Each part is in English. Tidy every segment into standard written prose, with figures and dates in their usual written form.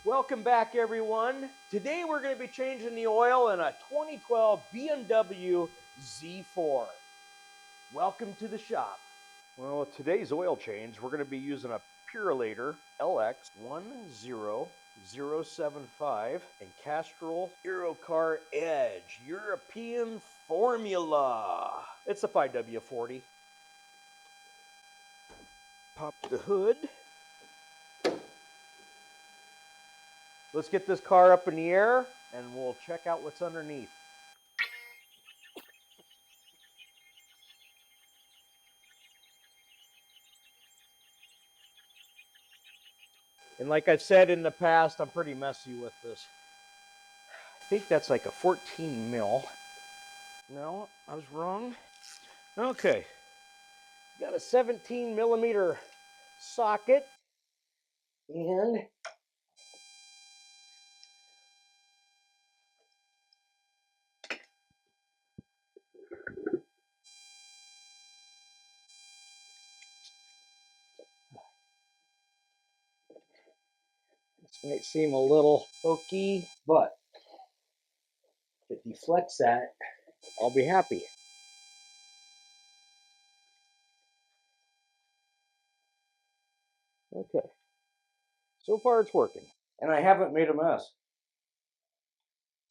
Welcome back, everyone. Today we're going to be changing the oil in a 2012 BMW Z4. Welcome to the shop. Well, with today's oil change, we're going to be using a Purolator LX10075 and Castrol Aerocar Edge European Formula. It's a 5W40. Pop the hood. Let's get this car up in the air and we'll check out what's underneath. And like I've said in the past, I'm pretty messy with this. I think that's like a 14 mil. No, I was wrong. Okay. Got a 17 millimeter socket and this might seem a little pokey, but if it deflects that, I'll be happy. Okay. So far it's working. And I haven't made a mess.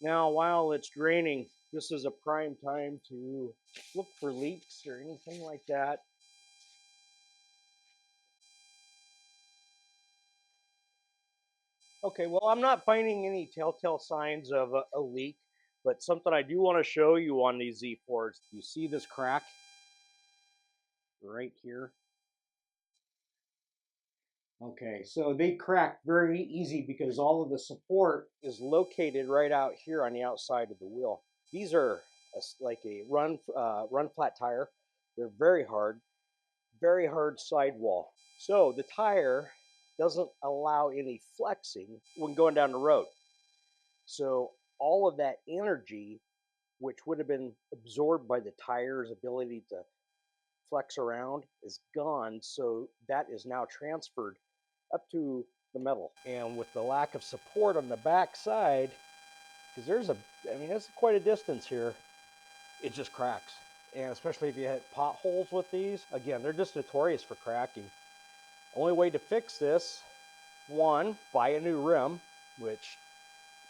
Now, while it's draining, this is a prime time to look for leaks or anything like that. Okay, well, I'm not finding any telltale signs of a leak, but something I do want to show you on these Z4s. You see this crack right here? Okay, so they crack very easy because all of the support is located right out here on the outside of the wheel. These are like a run flat tire. They're very hard sidewall. So the tire doesn't allow any flexing when going down the road. So all of that energy, which would have been absorbed by the tire's ability to flex around, is gone. So that is now transferred up to the metal. And with the lack of support on the back side, because that's quite a distance here, it just cracks. And especially if you hit potholes with these, again, they're just notorious for cracking. Only way to fix this, one, buy a new rim, which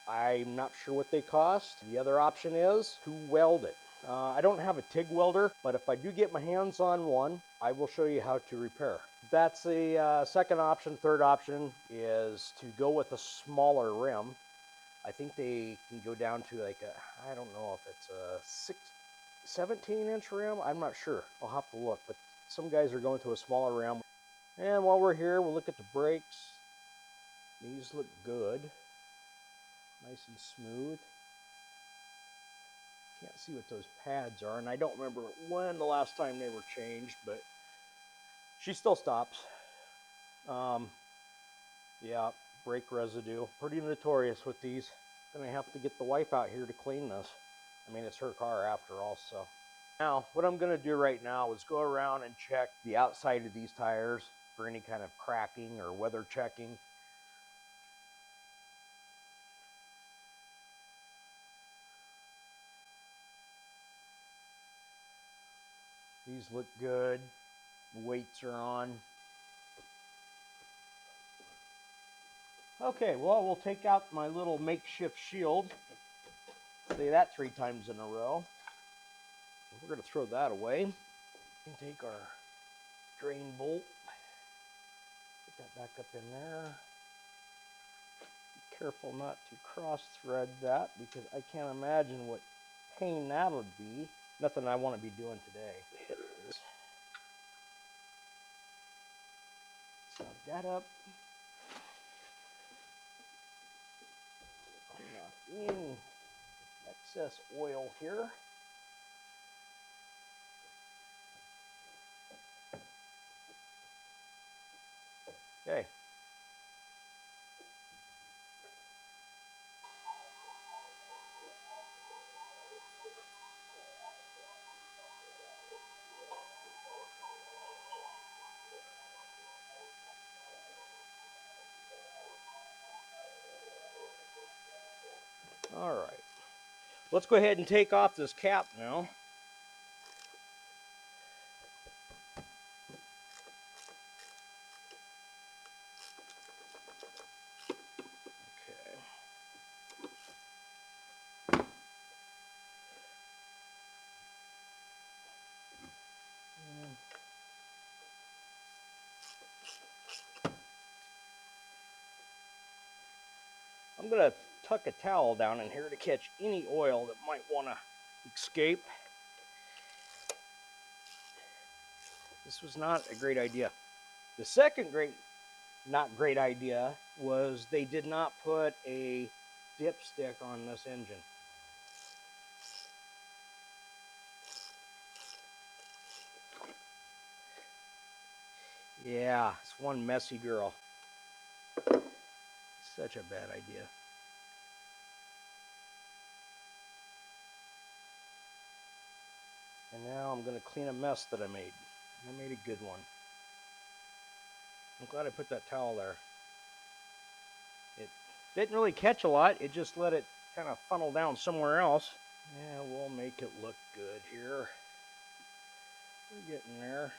I'm not sure what they cost. The other option is to weld it. I don't have a TIG welder, but if I do get my hands on one, I will show you how to repair. That's the second option. Third option is to go with a smaller rim. I think they can go down to like I don't know if it's a 17-inch rim. I'm not sure. I'll have to look, but some guys are going to a smaller rim. And while we're here, we'll look at the brakes. These look good. Nice and smooth. Can't see what those pads are, and I don't remember when the last time they were changed, but she still stops. Yeah, brake residue. Pretty notorious with these. Gonna have to get the wife out here to clean this. I mean, it's her car after all, so. Now, what I'm gonna do right now is go around and check the outside of these tires for any kind of cracking or weather checking. These look good. The weights are on. Okay, well, we'll take out my little makeshift shield. Say that 3 times in a row. We're going to throw that away. And take our drain bolt. Put that back up in there. Be careful not to cross thread that because I can't imagine what pain that would be. Nothing I want to be doing today. Snug that up. Knock in excess oil here. Okay. All right. Let's go ahead and take off this cap now. Okay. I'm going to tuck a towel down in here to catch any oil that might want to escape. This was not a great idea. The second not great idea was they did not put a dipstick on this engine. Yeah, it's one messy girl. Such a bad idea. And now I'm going to clean a mess that I made. I made a good one. I'm glad I put that towel there. It didn't really catch a lot. It just let it kind of funnel down somewhere else. Yeah, we'll make it look good here. We're getting there.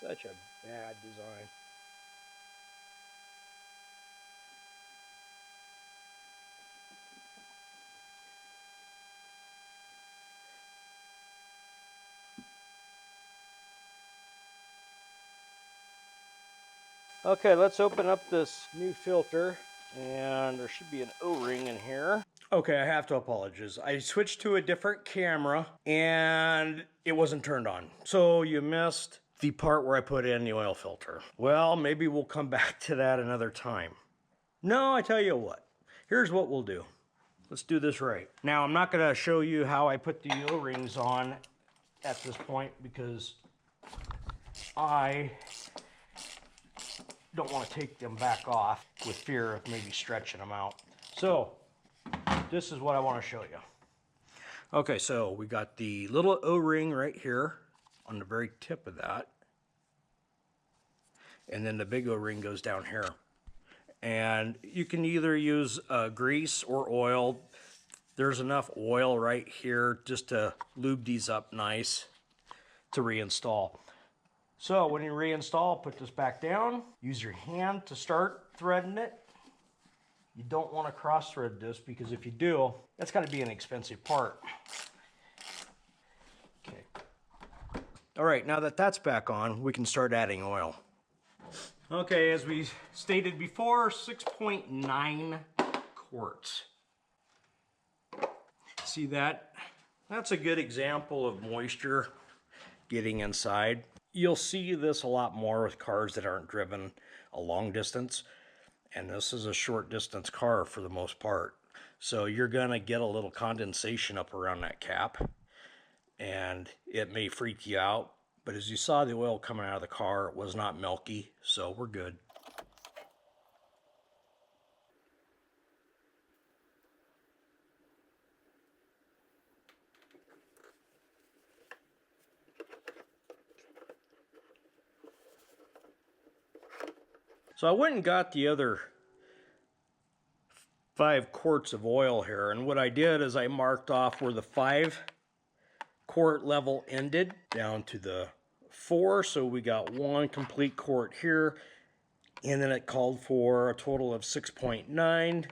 It's such a bad design. Okay, let's open up this new filter, and there should be an O-ring in here. Okay, I have to apologize. I switched to a different camera and it wasn't turned on. So you missed the part where I put in the oil filter. Well, maybe we'll come back to that another time. No, I tell you what, here's what we'll do. Let's do this right. Now, I'm not gonna show you how I put the O-rings on at this point because I don't want to take them back off with fear of maybe stretching them out. So this is what I want to show you. Okay, so we got the little O-ring right here on the very tip of that. And then the big O-ring goes down here. And you can either use grease or oil. There's enough oil right here just to lube these up nice to reinstall. So when you reinstall, put this back down. Use your hand to start threading it. You don't want to cross thread this because if you do, that's got to be an expensive part. Okay. All right, now that that's back on, we can start adding oil. Okay, as we stated before, 6.9 quarts. See that? That's a good example of moisture getting inside. You'll see this a lot more with cars that aren't driven a long distance. And this is a short distance car for the most part. So you're gonna get a little condensation up around that cap and it may freak you out. But as you saw the oil coming out of the car, it was not milky, so we're good. So I went and got the other 5 quarts of oil here, and what I did is I marked off where the 5 quart level ended down to the 4, so we got 1 complete quart here, and then it called for a total of 6.9.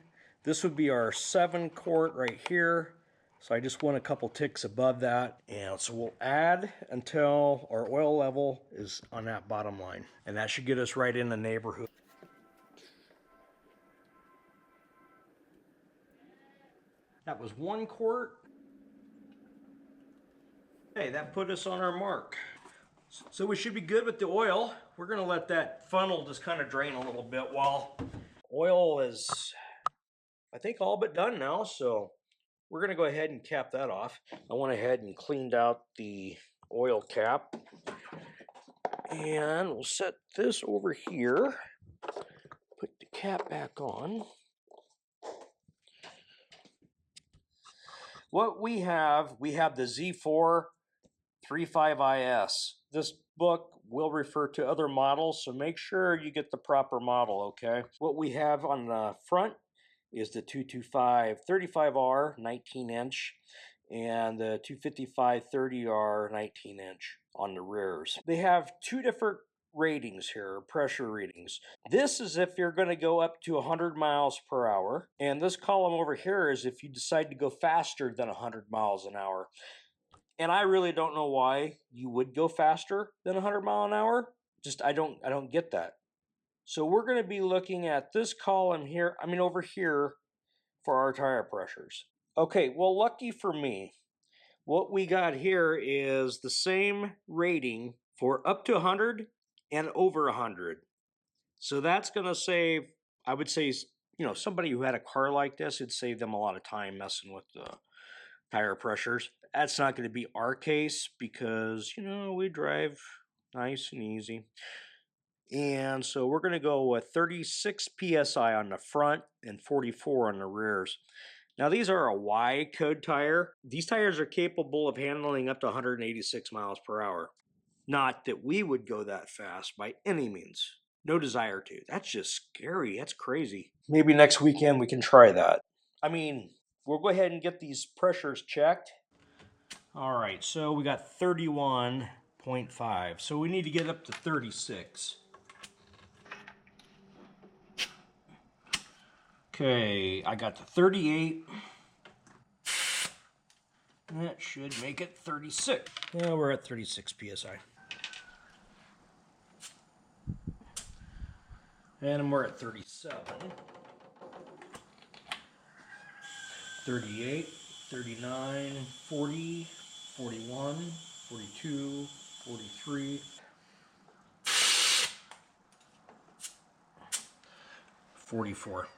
This would be our 7 quart right here, so I just went a couple ticks above that, and so we'll add until our oil level is on that bottom line, and that should get us right in the neighborhood. That was 1 quart. Okay, that put us on our mark. So we should be good with the oil. We're gonna let that funnel just kind of drain a little bit while oil is, I think, all but done now. So we're gonna go ahead and cap that off. I went ahead and cleaned out the oil cap. And we'll set this over here. Put the cap back on. What we have the Z4 35IS. This book will refer to other models, so make sure you get the proper model, okay? What we have on the front is the 225 35R 19-inch and the 255 30R 19-inch on the rears. They have two different ratings here, pressure readings. This is if you're going to go up to 100 miles per hour, and this column over here is if you decide to go faster than 100 miles an hour. And I really don't know why you would go faster than 100 mile an hour. Just I don't get that. So we're going to be looking at this column here, over here for our tire pressures. Okay, well, lucky for me, what we got here is the same rating for up to 100 and over 100. So that's going to save, I would say, somebody who had a car like this, it'd save them a lot of time messing with the tire pressures. That's not going to be our case because, we drive nice and easy. And so we're going to go with 36 PSI on the front and 44 on the rears. Now these are a Y code tire. These tires are capable of handling up to 186 miles per hour. Not that we would go that fast by any means. No desire to. That's just scary. That's crazy. Maybe next weekend we can try that. We'll go ahead and get these pressures checked. All right, so we got 31.5. So we need to get up to 36. Okay, I got to 38. That should make it 36. Yeah, we're at 36 PSI. And we're at 37. 38, 39, 40, 41, 42, 43, 44.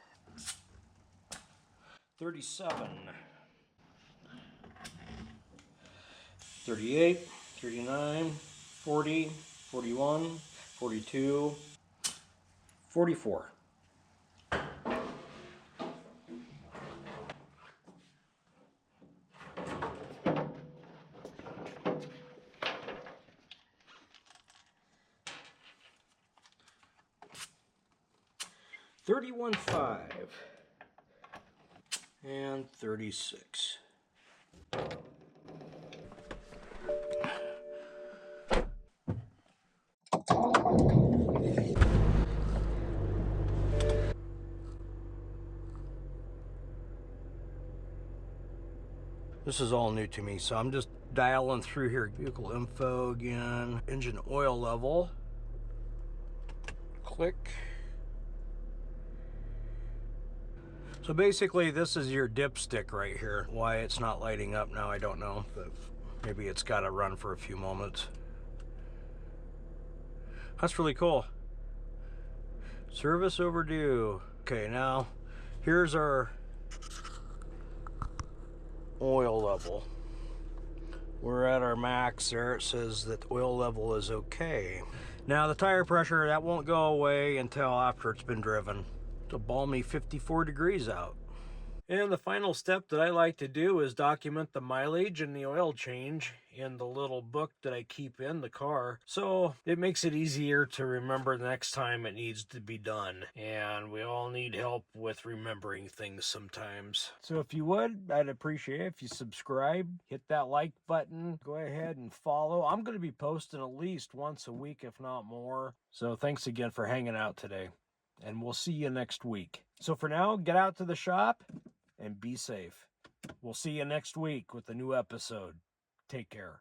37, 38, 39, 40, 41, 42, 44. $31.5 and 36. This is all new to me, so I'm just dialing through here. Vehicle info again, engine oil level. Click. So basically this is your dipstick right here. Why it's not lighting up now, I don't know, but maybe it's got to run for a few moments. That's really cool. Service overdue. Okay, now here's our oil level. We're at our max there. It says that the oil level is okay. Now the tire pressure, that won't go away until after it's been driven. It's a balmy 54 degrees out. And the final step that I like to do is document the mileage and the oil change in the little book that I keep in the car. So it makes it easier to remember the next time it needs to be done. And we all need help with remembering things sometimes. So if you would, I'd appreciate it if you subscribe, hit that like button, go ahead and follow. I'm going to be posting at least once a week, if not more. So thanks again for hanging out today. And we'll see you next week. So for now, get out to the shop and be safe. We'll see you next week with a new episode. Take care.